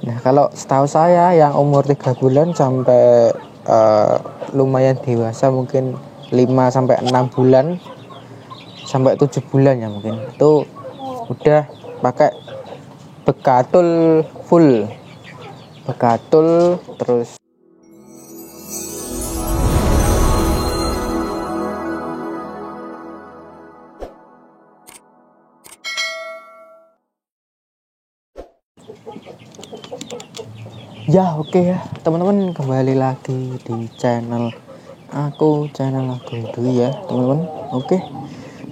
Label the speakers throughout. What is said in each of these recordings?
Speaker 1: Nah, kalau setahu saya yang umur 3 bulan sampai lumayan dewasa, mungkin 5 sampai 6 bulan sampai 7 bulan ya mungkin, itu udah pakai bekatul full. Bekatul terus ya. Oke ya teman-teman, kembali lagi di channel aku Dwi ya teman-teman. Oke,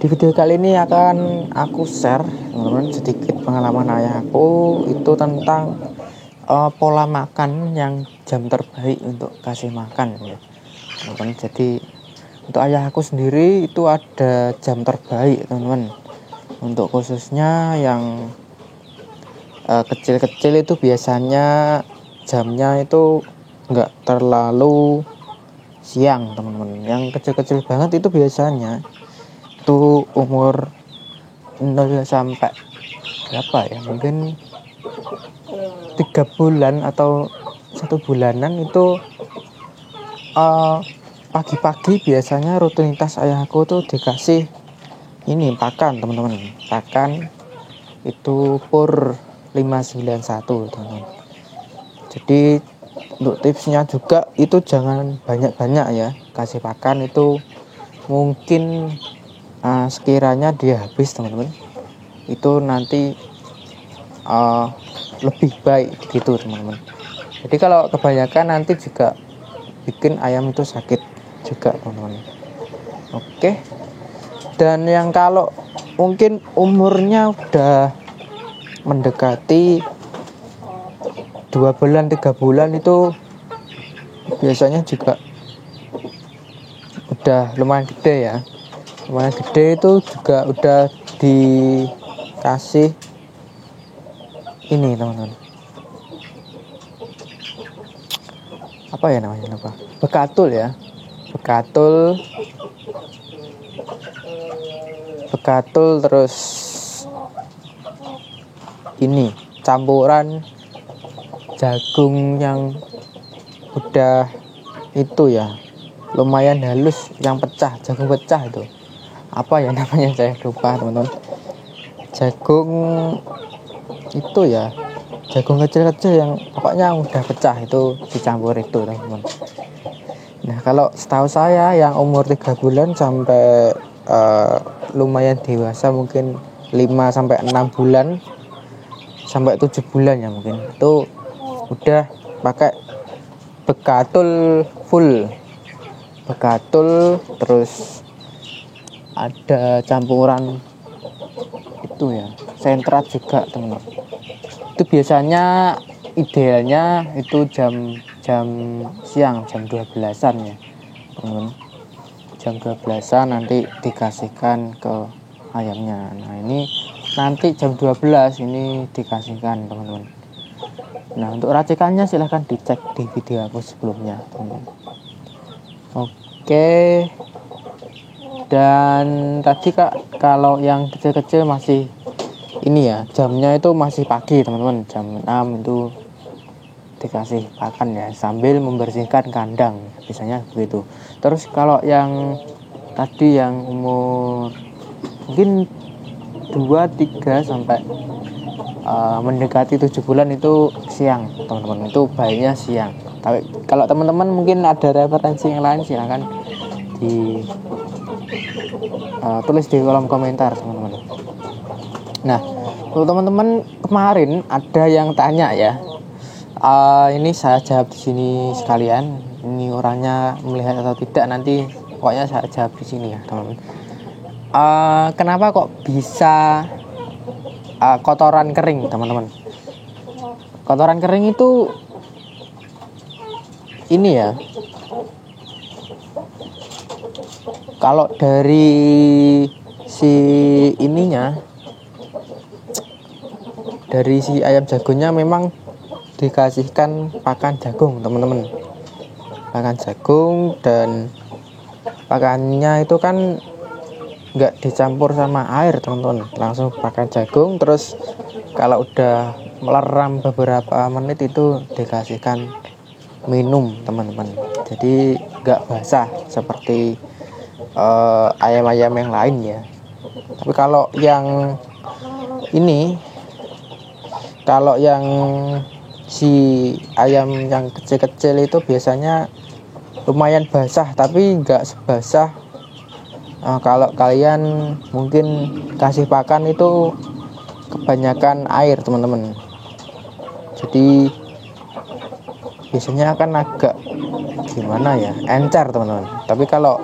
Speaker 1: di video kali ini akan aku share teman-teman sedikit pengalaman ayahku itu tentang pola makan yang jam terbaik untuk kasih makan ya teman-teman. Jadi untuk ayahku sendiri itu ada jam terbaik teman-teman. Untuk khususnya yang kecil-kecil itu biasanya jamnya itu enggak terlalu siang teman-teman. Yang kecil-kecil banget itu biasanya itu umur 0 sampai berapa ya, mungkin 3 bulan atau 1 bulanan itu pagi-pagi biasanya rutinitas ayahku tuh dikasih ini pakan teman-teman. Pakan itu pur 591 teman-teman. Jadi untuk tipsnya juga itu jangan banyak-banyak ya kasih pakan, itu mungkin sekiranya dia habis teman-teman itu nanti lebih baik gitu teman-teman. Jadi kalau kebanyakan nanti juga bikin ayam itu sakit juga teman-teman. Oke, dan yang kalau mungkin umurnya udah mendekati 2 bulan 3 bulan itu biasanya juga udah lumayan gede ya. Lumayan gede itu juga udah dikasih ini teman-teman, apa ya namanya, lupa, bekatul ya. Bekatul terus ini campuran jagung yang udah itu ya lumayan halus, yang pecah, jagung pecah itu apa ya namanya, saya lupa teman-teman. Jagung itu ya, jagung kecil-kecil yang pokoknya udah pecah itu dicampur itu teman-teman. Nah, kalau setahu saya yang umur 3 bulan sampai lumayan dewasa, mungkin 5 sampai 6 bulan sampai 7 bulan ya mungkin, itu udah pakai bekatul full. Bekatul terus ada campuran itu ya sentrat juga teman-teman. Itu biasanya idealnya itu jam siang, jam 12-an ya teman-teman. Jam 12-an nanti dikasihkan ke ayamnya. Nah, ini nanti jam 12 ini dikasihkan teman-teman. Nah, untuk racikannya silahkan dicek di video aku sebelumnya teman-teman. Oke, dan tadi kalau yang kecil-kecil masih ini ya, jamnya itu masih pagi teman-teman, jam 6 itu dikasih pakan ya sambil membersihkan kandang, biasanya begitu. Terus kalau yang tadi yang umur mungkin 2-3 sampai mendekati 7 bulan itu siang teman-teman, itu baiknya siang. Tapi kalau teman-teman mungkin ada referensi yang lain silahkan tulis di kolom komentar teman-teman. Nah, untuk teman-teman kemarin ada yang tanya ya, ini saya jawab di sini sekalian. Ini orangnya melihat atau tidak nanti pokoknya saya jawab di sini ya teman-teman. Kenapa kok bisa kotoran kering teman-teman? Kotoran kering itu ini ya, kalau dari si ininya, dari si ayam jagonya memang dikasihkan pakan jagung teman-teman. Pakan jagung, dan pakannya itu kan nggak dicampur sama air teman-teman, langsung pakan jagung. Terus kalau udah meleram beberapa menit itu dikasihkan minum teman-teman, jadi nggak basah seperti ayam-ayam yang lain ya. Tapi kalau yang ini, kalau yang si ayam yang kecil-kecil itu biasanya lumayan basah, tapi nggak sebasah kalau kalian mungkin kasih pakan itu kebanyakan air teman-teman. Jadi biasanya akan agak gimana ya, encer teman-teman. Tapi kalau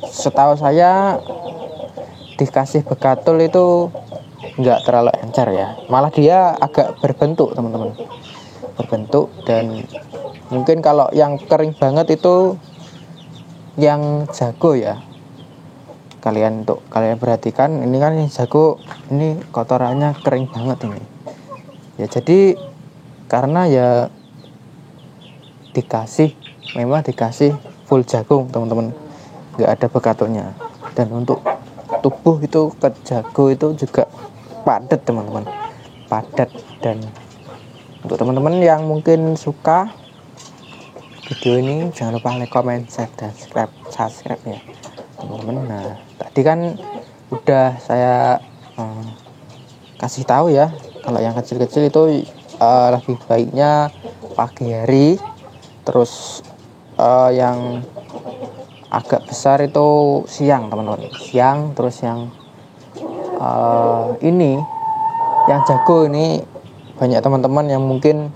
Speaker 1: setahu saya dikasih bekatul itu nggak terlalu encer ya, malah dia agak berbentuk teman-teman, berbentuk. Dan mungkin kalau yang kering banget itu yang jago ya, kalian perhatikan ini kan, yang jago ini kotorannya kering banget ini ya. Jadi karena ya memang dikasih full jagung teman-teman, nggak ada bekatulnya. Dan untuk tubuh itu ke jago itu juga padat teman-teman, padat. Dan untuk teman-teman yang mungkin suka video ini, jangan lupa like, comment, share, dan subscribe ya teman-teman. Nah tadi kan udah saya kasih tahu ya, kalau yang kecil-kecil itu lebih baiknya pagi hari. Terus yang agak besar itu siang teman-teman, siang. Terus yang ini yang jago ini, banyak teman-teman yang mungkin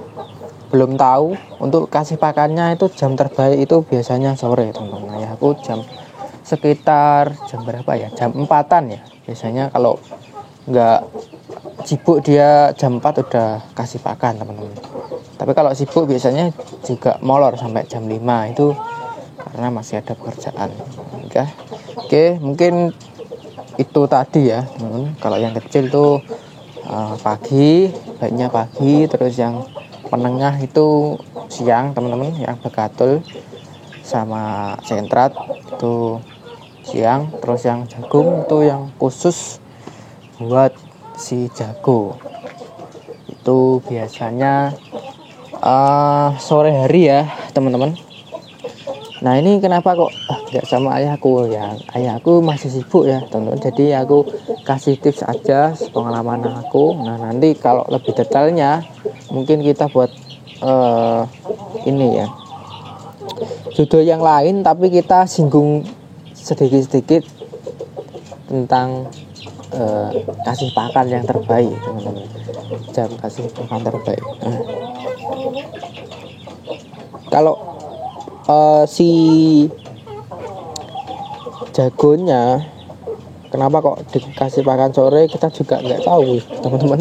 Speaker 1: belum tahu, untuk kasih pakannya itu jam terbaik itu biasanya sore teman-teman. Ya aku sekitar jam berapa ya, jam 4-an ya biasanya. Kalau nggak sibuk dia jam 4 udah kasih pakan teman-teman. Tapi kalau sibuk biasanya juga molor sampai jam 5 itu, karena masih ada pekerjaan. Oke, mungkin itu tadi ya teman-teman. Kalau yang kecil tuh pagi, baiknya pagi. Terus yang penengah itu siang teman-teman, yang bekatul sama sentrat itu siang. Terus yang jagung itu yang khusus buat si jago itu biasanya sore hari ya teman-teman. Nah ini kenapa kok nggak sama ayahku ya, ayahku masih sibuk ya teman-teman. Jadi aku kasih tips aja pengalaman aku. Nah nanti kalau lebih detailnya mungkin kita buat ini ya, judul yang lain, tapi kita singgung sedikit-sedikit tentang kasih pakan yang terbaik teman-teman, jam kasih pakan terbaik. Kalau si jagonya kenapa kok dikasih pakan sore, kita juga nggak tahu teman-teman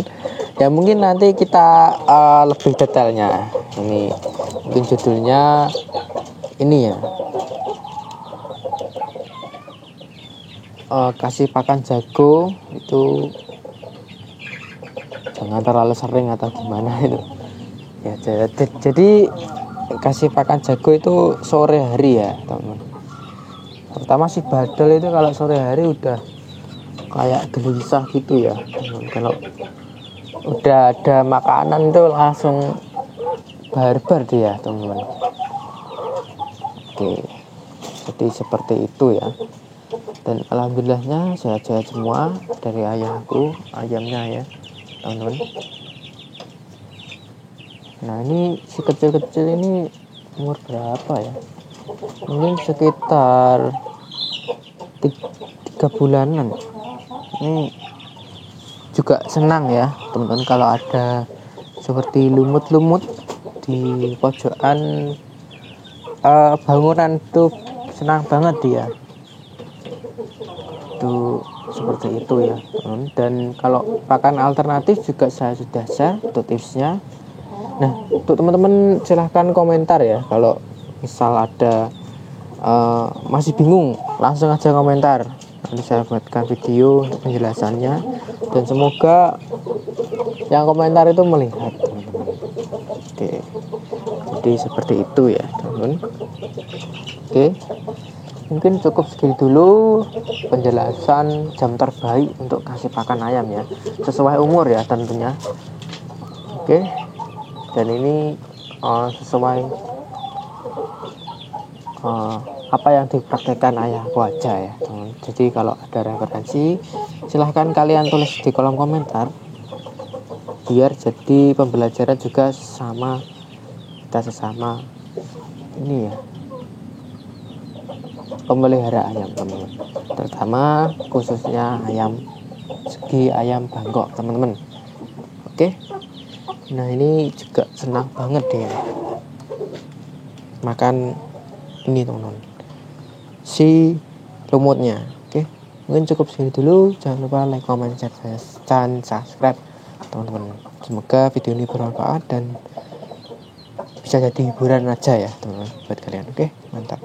Speaker 1: ya. Mungkin nanti kita lebih detailnya. Ini mungkin judulnya ini ya, kasih pakan jago itu jangan terlalu sering atau gimana itu ya. Jadi kasih pakan jago itu sore hari ya teman-teman. Terutama si badal itu kalau sore hari udah kayak gelisah gitu ya teman-teman. Kalau udah ada makanan itu langsung barbar dia teman-teman. Oke, jadi seperti itu ya. Dan alhamdulillahnya sehat-sehat semua dari ayahku, ayamnya ya teman-teman. Nah ini si kecil-kecil ini umur berapa ya, mungkin sekitar 3 bulanan. Ini juga senang ya teman-teman kalau ada seperti lumut-lumut di pojokan bangunan tuh, senang banget dia tuh, seperti itu ya teman-teman. Dan kalau pakan alternatif juga saya sudah share untuk tipsnya. Nah untuk teman-teman silahkan komentar ya, kalau misal ada masih bingung, langsung aja komentar, nanti saya buatkan video untuk penjelasannya. Dan semoga yang komentar itu melihat teman-teman. Oke, jadi seperti itu ya teman-teman. Oke, mungkin cukup segini dulu penjelasan jam terbaik untuk kasih pakan ayam ya, sesuai umur ya tentunya. Oke, dan ini sesuai apa yang dipraktekkan ayahku aja ya teman. Jadi kalau ada referensi silahkan kalian tulis di kolom komentar, biar jadi pembelajaran juga sama kita sesama ini ya, pemelihara ayam teman-teman, terutama khususnya ayam segi, ayam Bangkok teman-teman. Oke, nah ini juga senang banget deh makan ini teman-teman, si lumutnya. Oke, mungkin cukup segini dulu. Jangan lupa like, comment, share, dan subscribe teman-teman. Semoga video ini bermanfaat dan bisa jadi hiburan aja ya teman-teman buat kalian. Oke, mantap.